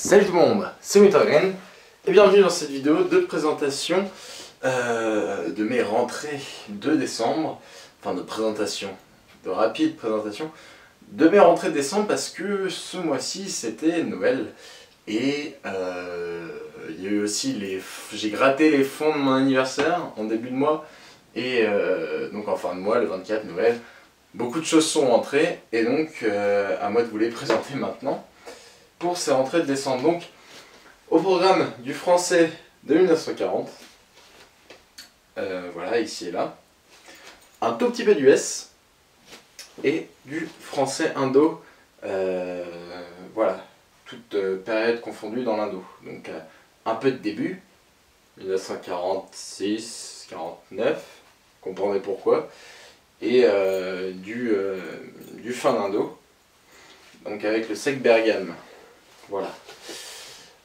Salut tout le monde, c'est Wintergreen et bienvenue dans cette vidéo de présentation de mes rentrées de décembre, enfin de présentation, de rapide présentation de mes rentrées de décembre parce que ce mois-ci c'était Noël et il y a eu aussi j'ai gratté les fonds de mon anniversaire en début de mois et donc en fin de mois, le 24 Noël, beaucoup de choses sont rentrées et donc à moi de vous les présenter maintenant pour ces rentrées de décembre. Donc, au programme du français de 1940, voilà, ici et là, un tout petit peu d'US et du français indo, voilà, toute période confondue dans l'indo. Donc, un peu de début, 1946, 49, comprenez pourquoi, et du fin d'indo, donc avec le sec Bergame. Voilà.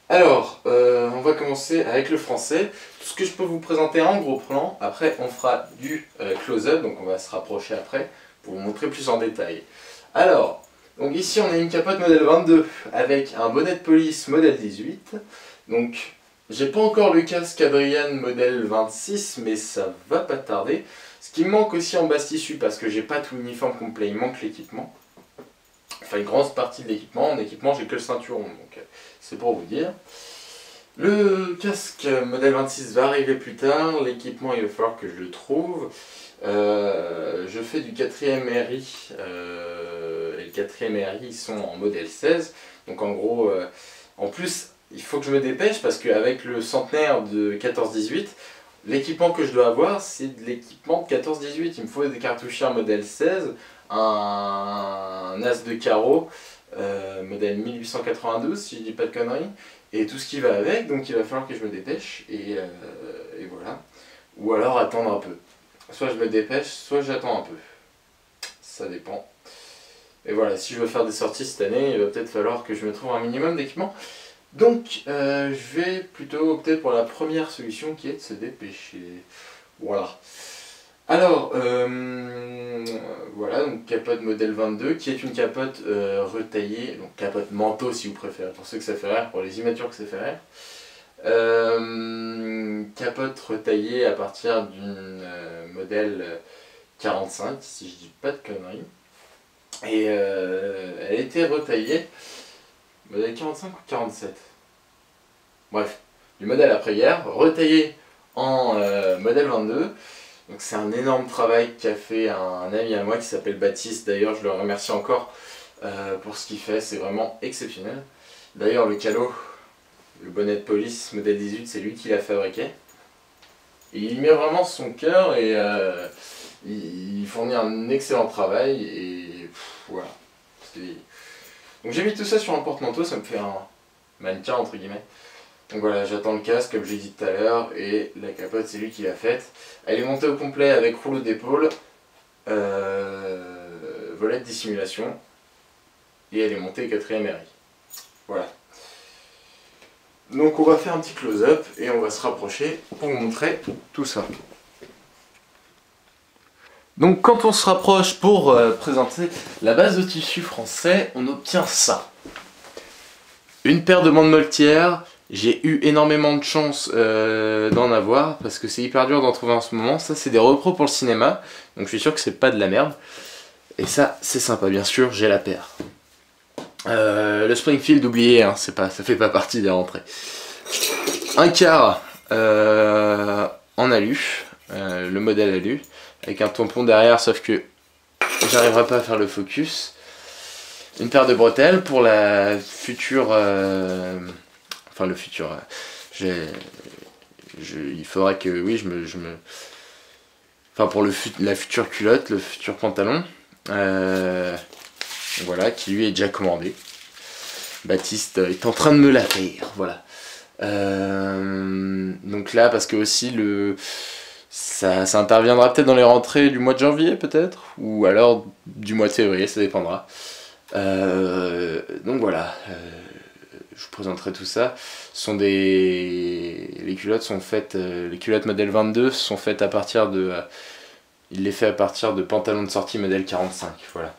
Alors, on va commencer avec le français. Tout ce que je peux vous présenter en gros plan. Après, on fera du close-up, donc on va se rapprocher après pour vous montrer plus en détail. Alors, donc ici on a une capote modèle 22 avec un bonnet de police modèle 18. Donc, j'ai pas encore le casque Adrian modèle 26, mais ça va pas tarder. Ce qui me manque aussi en basse tissu, parce que j'ai pas tout l'uniforme complet, il manque l'équipement. Enfin, une grosse partie de l'équipement. En équipement, j'ai que le ceinturon, donc c'est pour vous dire. Le casque modèle 26 va arriver plus tard. L'équipement, il va falloir que je le trouve. Je fais du 4ème RI. Et le 4ème RI, ils sont en modèle 16. Donc en gros, en plus, il faut que je me dépêche parce qu'avec le centenaire de 14-18, l'équipement que je dois avoir, c'est de l'équipement de 14-18. Il me faut des cartouchières modèle 16. Un as de carreau modèle 1892 si je dis pas de conneries et tout ce qui va avec, donc il va falloir que je me dépêche et voilà, ou alors attendre un peu, soit je me dépêche soit j'attends un peu, ça dépend. Et voilà, si je veux faire des sorties cette année, il va peut-être falloir que je me trouve un minimum d'équipement, donc je vais plutôt opter pour la première solution qui est de se dépêcher. Voilà. Alors, voilà, donc capote modèle 22, qui est une capote retaillée, donc capote manteau si vous préférez, pour ceux que ça fait rire, pour les immatures que ça fait rire. Capote retaillée à partir d'une modèle 45, si je dis pas de conneries. Et elle a été retaillée, modèle 45 ou 47. Bref, du modèle après-hier, retaillée en modèle 22. Donc c'est un énorme travail qu'a fait un ami à moi qui s'appelle Baptiste. D'ailleurs je le remercie encore pour ce qu'il fait, c'est vraiment exceptionnel. D'ailleurs le calot, le bonnet de police modèle 18, c'est lui qui l'a fabriqué. Et il met vraiment son cœur et il fournit un excellent travail et voilà. Donc j'ai mis tout ça sur un porte-manteau, ça me fait un mannequin entre guillemets. Donc voilà, j'attends le casque comme j'ai dit tout à l'heure et la capote c'est lui qui l'a faite. Elle est montée au complet avec rouleau d'épaule, volet de dissimulation et elle est montée 4ème RI. Voilà. Donc on va faire un petit close-up et on va se rapprocher pour vous montrer tout ça. Donc quand on se rapproche pour présenter la base de tissu français, on obtient ça. Une paire de bandes moltières. J'ai eu énormément de chance d'en avoir parce que c'est hyper dur d'en trouver en ce moment. Ça c'est des repros pour le cinéma, donc je suis sûr que c'est pas de la merde. Et ça c'est sympa, bien sûr, j'ai la paire. Le Springfield, oublié, hein, ça fait pas partie des rentrées. Un quart en alu, le modèle alu, avec un tampon derrière, sauf que j'arriverai pas à faire le focus. Une paire de bretelles pour la future... Enfin le futur, il faudra que, oui, enfin pour la future culotte, le futur pantalon, voilà, qui lui est déjà commandé. Baptiste est en train de me la faire, voilà. Donc là, parce que aussi, ça interviendra peut-être dans les rentrées du mois de janvier, peut-être, ou alors du mois de février, ça dépendra. Donc voilà. Je vous présenterai tout ça. Les culottes sont faites, les culottes modèle 22 sont faites à partir de, il les fait à partir de pantalons de sortie modèle 45, voilà.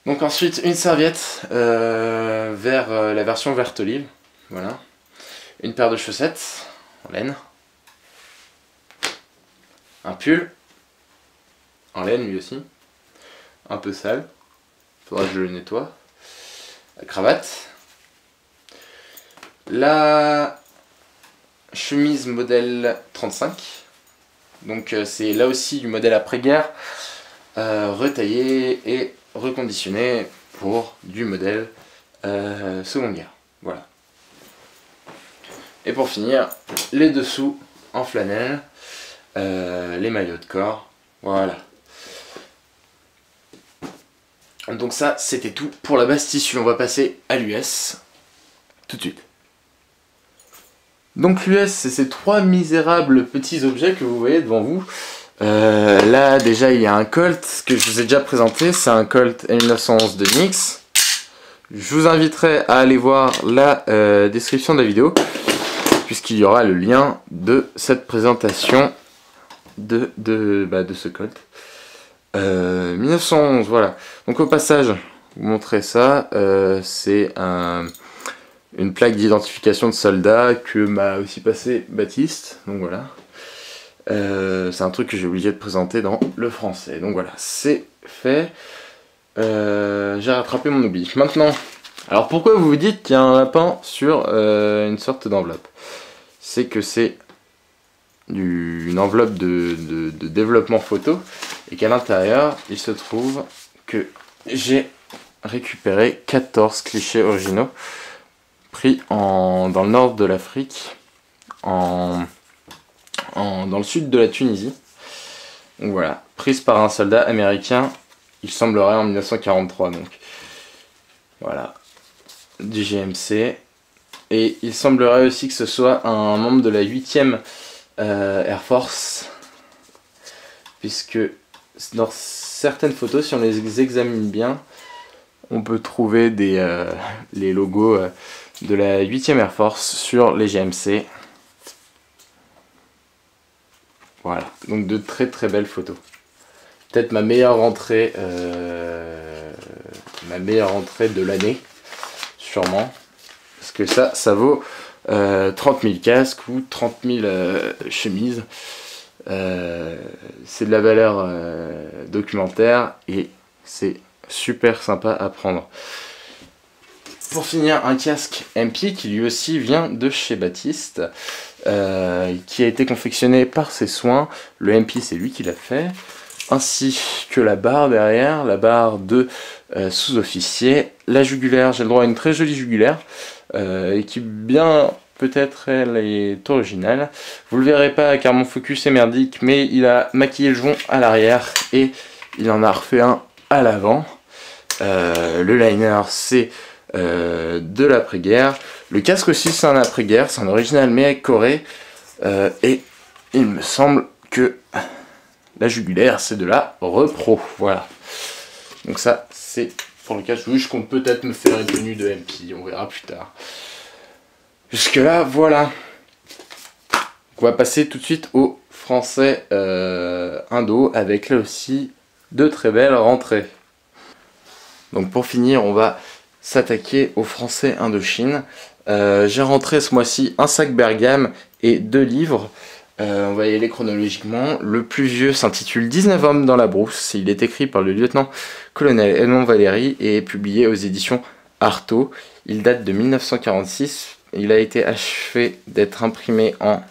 Donc ensuite une serviette la version verte olive, voilà. Une paire de chaussettes en laine. Un pull en laine lui aussi, un peu sale, faudra que je le nettoie. La cravate. La chemise modèle 35. Donc c'est là aussi du modèle après-guerre, retaillé et reconditionné pour du modèle seconde guerre. Voilà. Et pour finir, les dessous en flanelle, les maillots de corps, voilà. Donc ça, c'était tout pour la base tissu. On va passer à l'US tout de suite. Donc l'US, c'est ces trois misérables petits objets que vous voyez devant vous. Là, déjà, il y a un Colt que je vous ai déjà présenté. C'est un Colt M1911 de NYX. Je vous inviterai à aller voir la description de la vidéo, puisqu'il y aura le lien de cette présentation de ce Colt. 1911, voilà. Donc au passage, vous montrer ça, c'est une plaque d'identification de soldat que m'a aussi passé Baptiste. Donc voilà. C'est un truc que j'ai oublié de présenter dans le français. Donc voilà, c'est fait. J'ai rattrapé mon oubli. Maintenant, alors pourquoi vous vous dites qu'il y a un lapin sur une sorte d'enveloppe? C'est que c'est une enveloppe de développement photo et qu'à l'intérieur il se trouve que j'ai récupéré 14 clichés originaux pris dans le nord de l'Afrique, dans le sud de la Tunisie. Donc voilà, prise par un soldat américain, il semblerait en 1943, donc voilà, du GMC. Et il semblerait aussi que ce soit un membre de la 8e Air Force, puisque dans certaines photos, si on les examine bien, on peut trouver les logos de la 8e Air Force sur les GMC. Voilà, donc de très très belles photos. Peut-être ma meilleure rentrée de l'année, sûrement. Parce que ça vaut 30 000 casques ou 30 000 chemises. C'est de la valeur documentaire et c'est super sympa à prendre. Pour finir, un casque MP qui lui aussi vient de chez Baptiste, qui a été confectionné par ses soins. Le MP, c'est lui qui l'a fait, ainsi que la barre derrière, la barre de sous-officier, la jugulaire. J'ai le droit à une très jolie jugulaire qui bien peut-être elle est originale. Vous le verrez pas car mon focus est merdique, mais il a maquillé le joint à l'arrière et il en a refait un à l'avant. Le liner, c'est de l'après-guerre. Le casque aussi, c'est un après-guerre, c'est un original mais Corée. Et il me semble que la jugulaire, c'est de la repro. Voilà. Donc ça, c'est pour le casque. Oui, je compte peut-être me faire une tenue de MP, on verra plus tard. Jusque là, voilà. On va passer tout de suite au français indo, avec là aussi de très belles rentrées. Donc pour finir, on va s'attaquer au français Indochine. J'ai rentré ce mois-ci un sac Bergame et 2 livres. On va y aller chronologiquement. Le plus vieux s'intitule 19 hommes dans la brousse. Il est écrit par le lieutenant-colonel Edmond Valéry et est publié aux éditions Artaud. Il date de 1946. Il a été achevé d'être imprimé en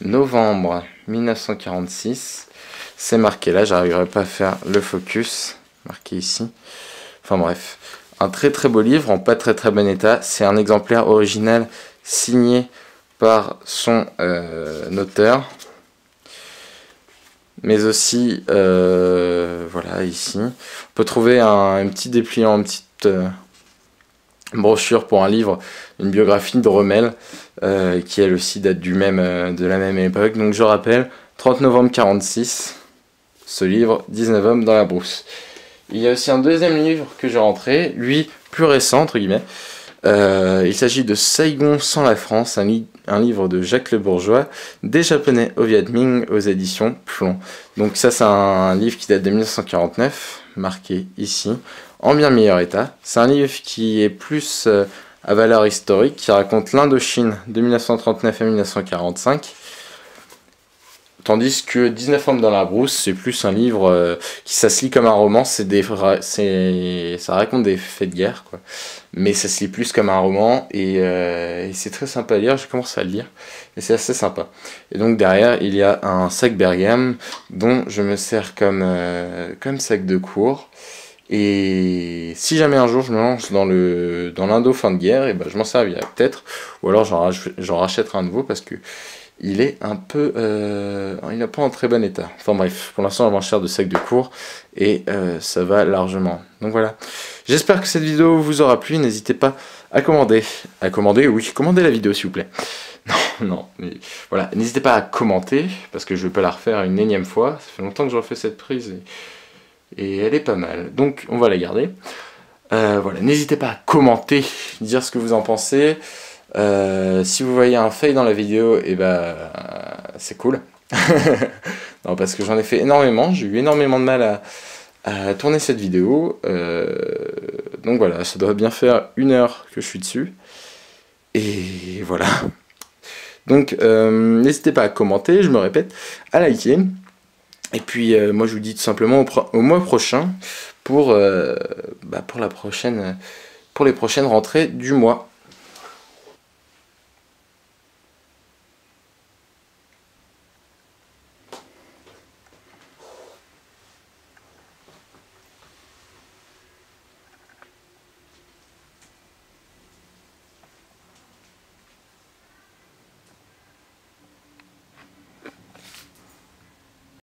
novembre 1946. C'est marqué là, j'arriverai pas à faire le focus. Marqué ici. Enfin bref. Un très très beau livre en pas très très bon état. C'est un exemplaire original signé par son auteur. Mais aussi, voilà, ici. On peut trouver un petit dépliant, une petite brochure pour un livre, une biographie de Rommel, qui elle aussi date de la même époque. Donc je rappelle, 30 novembre 46, ce livre, 19 hommes dans la brousse. Il y a aussi un deuxième livre que j'ai rentré, lui plus récent entre guillemets. Il s'agit de Saigon sans la France, un livre de Jacques Le Bourgeois, des Japonais au Viet Minh aux éditions Plomb. Donc ça c'est un livre qui date de 1949, marqué ici, en bien meilleur état. C'est un livre qui est plus à valeur historique, qui raconte l'Indochine de 1939 à 1945. Tandis que 19 hommes dans la brousse, c'est plus un livre qui ça se lit comme un roman, ça raconte des faits de guerre, quoi. Mais ça se lit plus comme un roman, et c'est très sympa à lire, j'ai commencé à le lire, et c'est assez sympa. Et donc derrière, il y a un sac Bergame, dont je me sers comme sac de cours, et si jamais un jour je me lance dans l'Indo fin de guerre, et ben je m'en servirai peut-être, ou alors j'en rachèterai un nouveau, parce que il est un peu... il n'est pas en très bon état. Enfin bref, pour l'instant, je m'en sers de sac de cours et ça va largement. Donc voilà. J'espère que cette vidéo vous aura plu. N'hésitez pas à commander. À commander, oui, commandez la vidéo s'il vous plaît. Non, non, mais voilà. N'hésitez pas à commenter parce que je vais pas la refaire une énième fois. Ça fait longtemps que je refais cette prise et elle est pas mal. Donc on va la garder. Voilà, n'hésitez pas à commenter, dire ce que vous en pensez. Si vous voyez un fail dans la vidéo, et c'est cool. Non, parce que j'en ai fait énormément, j'ai eu énormément de mal à tourner cette vidéo. Donc voilà, ça doit bien faire 1 heure que je suis dessus. Et voilà. Donc n'hésitez pas à commenter, je me répète, à liker. Et puis moi je vous dis tout simplement au mois prochain pour les prochaines rentrées du mois.